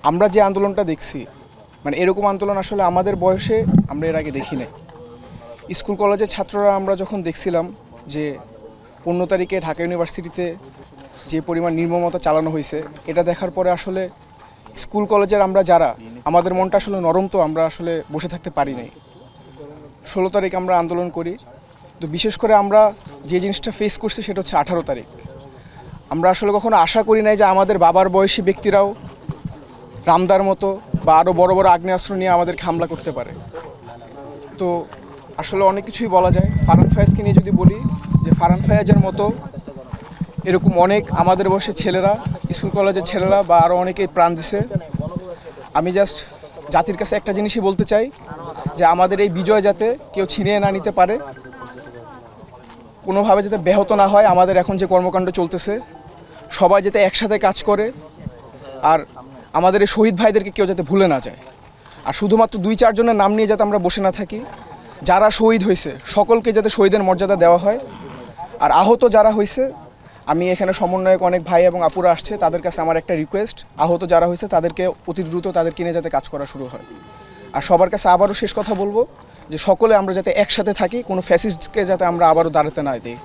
আমরা যে আন্দোলনটা দেখছি মানে এরকম আন্দোলন আসলে আমাদের বয়সে আমরা এর আগে দেখি নাই। স্কুল কলেজের ছাত্ররা আমরা যখন দেখছিলাম যে 15 তারিখে ঢাকা ইউনিভার্সিটিতে যে পরিমাণ নির্মমতা চালানো হয়েছে, এটা দেখার পরে আসলে স্কুল কলেজের আমরা যারা আমাদের মনটা আসলে নরম, তো আমরা আসলে বসে থাকতে পারি নাই। 16 তারিখ আমরা আন্দোলন করি, তো বিশেষ করে আমরা যে জিনিসটা ফেস করছি সেটা হচ্ছে 18 তারিখ। আমরা আসলে কখনো আশা করি নাই যে আমাদের বাবার বয়সী ব্যক্তিরাও রামদার মতো বা আরও বড় বড় আগ্নেয়াস্ত্র নিয়ে আমাদেরকে হামলা করতে পারে। তো আসলে অনেক কিছুই বলা যায়। ফারহান ফায়াজকে নিয়ে যদি বলি, যে ফারহান ফায়াজের মতো এরকম অনেক আমাদের বয়সের ছেলেরা, স্কুল কলেজের ছেলেরা বা আরও অনেকেই প্রাণ দিছে। আমি জাস্ট জাতির কাছে একটা জিনিসই বলতে চাই, যে আমাদের এই বিজয় যাতে কেউ ছিনিয়ে না নিতে পারে, কোনোভাবে যাতে ব্যাহত না হয়। আমাদের এখন যে কর্মকাণ্ড চলতেছে সবাই যাতে একসাথে কাজ করে, আর আমাদের এই শহীদ ভাইদেরকে কেউ যাতে ভুলে না যায়। আর শুধুমাত্র 2-4 জনের নাম নিয়ে যাতে আমরা বসে না থাকি, যারা শহীদ হয়েছে সকলকে যাতে শহীদের মর্যাদা দেওয়া হয়। আর আহত যারা হয়েছে, আমি এখানে সমন্বয়ক অনেক ভাই এবং আপুরা আসছে, তাদের কাছে আমার একটা রিকোয়েস্ট, আহত যারা হয়েছে তাদেরকে অতি দ্রুত তাদেরকে নিয়ে যাতে কাজ করা শুরু হয়। আর সবার কাছে আবারও শেষ কথা বলবো যে সকলে আমরা যাতে একসাথে থাকি, কোনো ফ্যাসিস্টকে যাতে আমরা আবারও দাঁড়াতে না দিই।